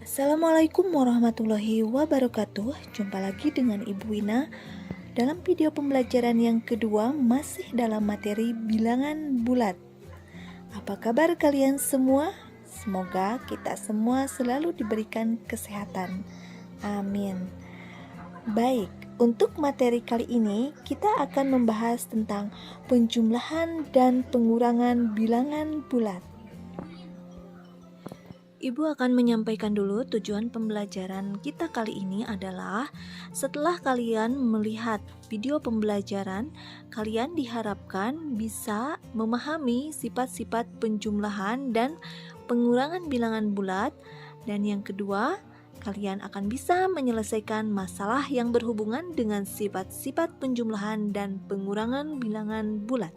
Assalamualaikum warahmatullahi wabarakatuh. Jumpa lagi dengan Ibu Wina dalam video pembelajaran yang kedua, masih dalam materi bilangan bulat. Apa kabar kalian semua? Semoga kita semua selalu diberikan kesehatan. Amin. Baik, untuk materi kali ini kita akan membahas tentang penjumlahan dan pengurangan bilangan bulat. Ibu akan menyampaikan dulu tujuan pembelajaran kita kali ini adalah setelah kalian melihat video pembelajaran, kalian diharapkan bisa memahami sifat-sifat penjumlahan dan pengurangan bilangan bulat, dan yang kedua, kalian akan bisa menyelesaikan masalah yang berhubungan dengan sifat-sifat penjumlahan dan pengurangan bilangan bulat.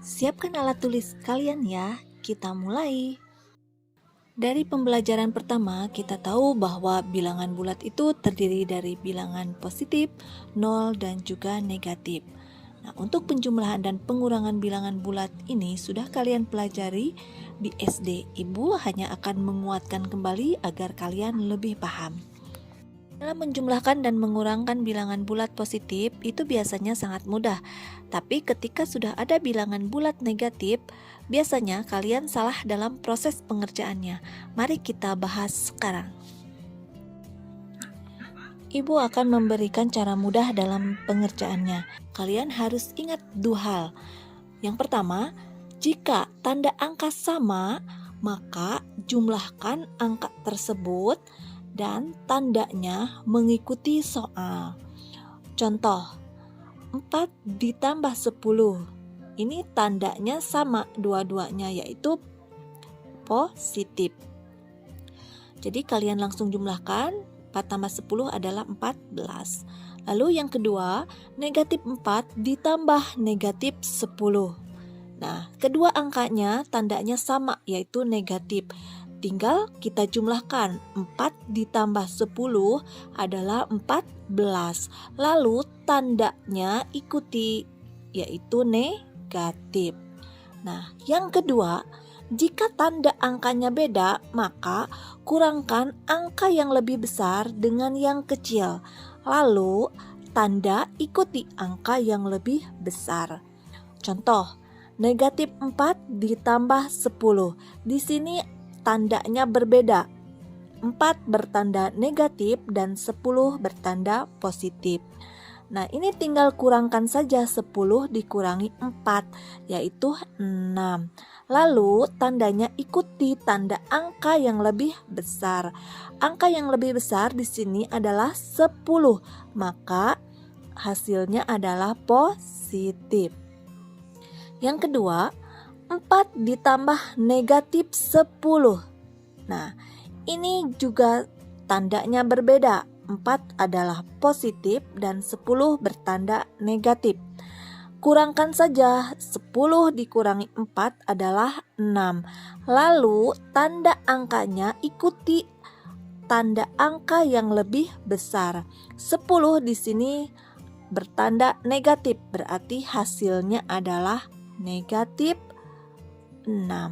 Siapkan alat tulis kalian ya. Kita mulai. Dari pembelajaran pertama, kita tahu bahwa bilangan bulat itu terdiri dari bilangan positif, 0, dan juga negatif. Nah, untuk penjumlahan dan pengurangan bilangan bulat ini sudah kalian pelajari di SD. Ibu hanya akan menguatkan kembali agar kalian lebih paham. Dalam menjumlahkan dan mengurangkan bilangan bulat positif itu biasanya sangat mudah. Tapi ketika sudah ada bilangan bulat negatif, biasanya kalian salah dalam proses pengerjaannya. Mari kita bahas sekarang. Ibu akan memberikan cara mudah dalam pengerjaannya. Kalian harus ingat dua hal. Yang pertama, jika tanda angka sama, maka jumlahkan angka tersebut dan tandanya mengikuti soal. Contoh, 4 ditambah 10. Ini tandanya sama dua-duanya, yaitu positif. Jadi kalian langsung jumlahkan, 4 tambah 10 adalah 14. Lalu yang kedua, negatif 4 ditambah negatif 10. Nah, kedua angkanya tandanya sama, yaitu negatif. Tinggal kita jumlahkan, 4 ditambah 10 adalah 14. Lalu tandanya ikuti, yaitu negatif. Nah, yang kedua, jika tanda angkanya beda, maka kurangkan angka yang lebih besar dengan yang kecil. Lalu tanda ikuti angka yang lebih besar. Contoh, negatif 4 ditambah 10. Di sini tandanya berbeda. 4 bertanda negatif dan 10 bertanda positif. Nah, ini tinggal kurangkan saja 10 dikurangi 4, yaitu 6. Lalu tandanya ikuti tanda angka yang lebih besar. Angka yang lebih besar di sini adalah 10, maka hasilnya adalah positif. Yang kedua, 4 ditambah negatif 10. Nah, ini juga tandanya berbeda. 4 adalah positif dan 10 bertanda negatif. Kurangkan saja, 10 dikurangi 4 adalah 6. Lalu tanda angkanya ikuti tanda angka yang lebih besar. 10 di sini bertanda negatif, berarti hasilnya adalah negatif 6.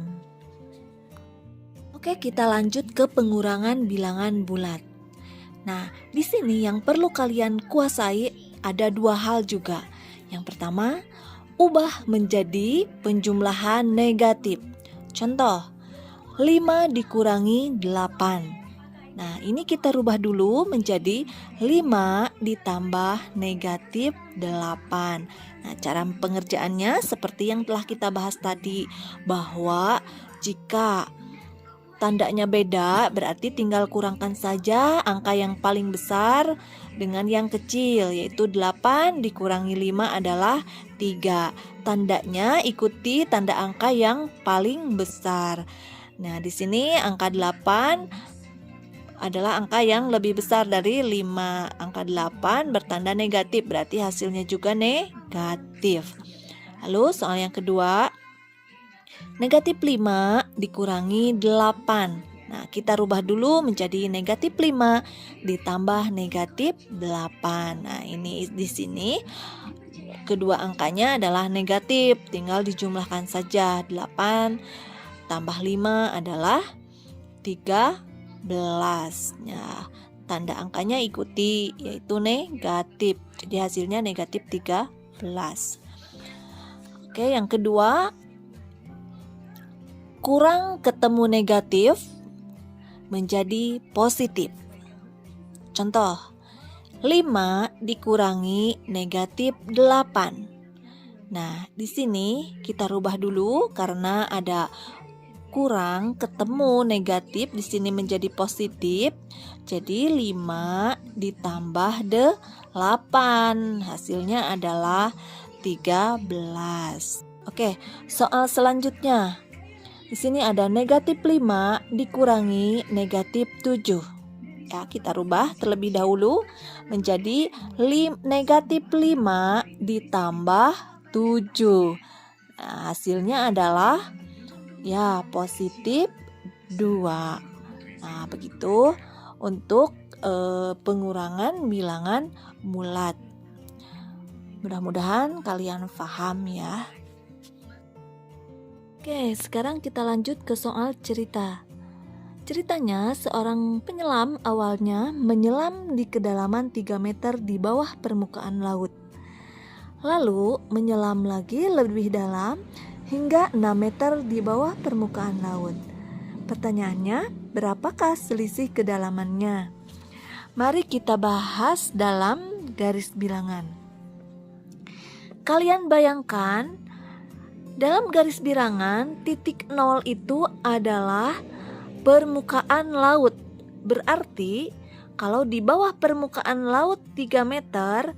Oke, kita lanjut ke pengurangan bilangan bulat. Nah, di sini yang perlu kalian kuasai ada dua hal juga. Yang pertama, ubah menjadi penjumlahan negatif. Contoh, 5 dikurangi 8. Nah, ini kita rubah dulu menjadi 5 ditambah negatif 8. Nah, cara pengerjaannya seperti yang telah kita bahas tadi, bahwa jika tandanya beda, berarti tinggal kurangkan saja angka yang paling besar dengan yang kecil, yaitu 8 dikurangi 5 adalah 3. Tandanya ikuti tanda angka yang paling besar. Nah, di sini angka 8 adalah angka yang lebih besar dari 5. Angka 8 bertanda negatif, berarti hasilnya juga negatif. Lalu soal yang kedua, negatif 5 dikurangi 8. Nah, kita rubah dulu menjadi negatif 5 ditambah negatif 8. Nah, ini di sini kedua angkanya adalah negatif, tinggal dijumlahkan saja. 8 tambah 5 adalah 13. Nah, tanda angkanya ikuti, yaitu negatif. Jadi hasilnya negatif 13. Oke, yang kedua, kurang ketemu negatif menjadi positif. Contoh, 5 dikurangi negatif 8. Nah, di sini kita rubah dulu karena ada kurang ketemu negatif di sini menjadi positif. Jadi 5 ditambah 8, hasilnya adalah 13. Oke, soal selanjutnya. Di sini ada negatif 5 dikurangi negatif 7. Ya, kita rubah terlebih dahulu menjadi negatif 5 ditambah 7. Nah, hasilnya adalah ya positif 2. Nah, begitu untuk pengurangan bilangan bulat. Mudah-mudahan kalian paham ya. Oke, sekarang kita lanjut ke soal cerita. Ceritanya, seorang penyelam awalnya menyelam di kedalaman 3 meter di bawah permukaan laut. Lalu menyelam lagi lebih dalam hingga 6 meter di bawah permukaan laut. Pertanyaannya, berapakah selisih kedalamannya? Mari kita bahas dalam garis bilangan. Kalian bayangkan, dalam garis bilangan, titik 0 itu adalah permukaan laut. Berarti kalau di bawah permukaan laut 3 meter,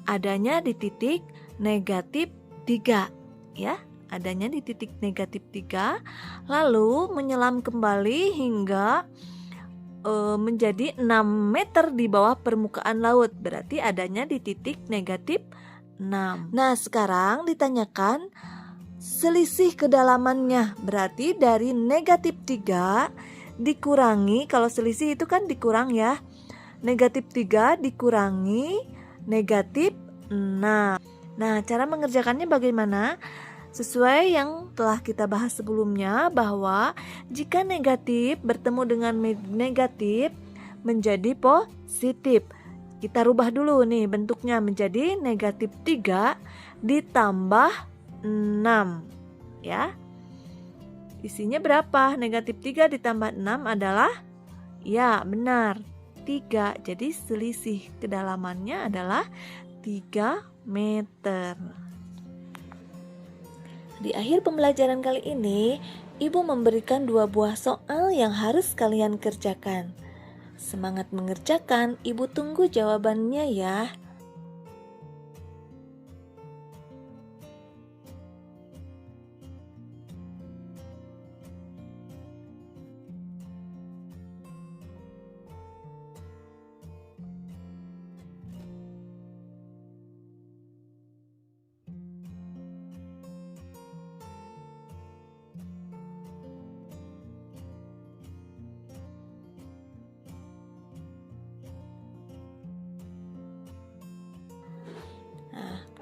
adanya di titik negatif 3. Ya, adanya di titik negatif 3. Lalu menyelam kembali hingga menjadi 6 meter di bawah permukaan laut. Berarti adanya di titik negatif 6. Nah, sekarang ditanyakan selisih kedalamannya. Berarti dari negatif 3 dikurangi, kalau selisih itu kan dikurang ya, negatif 3 dikurangi negatif 6. Nah, cara mengerjakannya bagaimana? Sesuai yang telah kita bahas sebelumnya, bahwa jika negatif bertemu dengan negatif menjadi positif. Kita rubah dulu nih bentuknya menjadi negatif 3 ditambah 6. Ya. Isinya berapa? Negatif 3 ditambah 6 adalah, ya benar, 3. Jadi selisih kedalamannya adalah 3 meter. Di akhir pembelajaran kali ini, Ibu memberikan 2 buah soal yang harus kalian kerjakan. Semangat mengerjakan, Ibu tunggu jawabannya ya.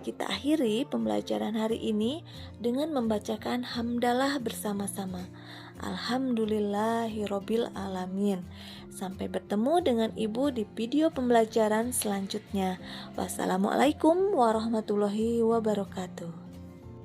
Kita akhiri pembelajaran hari ini dengan membacakan hamdalah bersama-sama. Alhamdulillahirobbil alamin. Sampai bertemu dengan Ibu di video pembelajaran selanjutnya. Wassalamualaikum warahmatullahi wabarakatuh.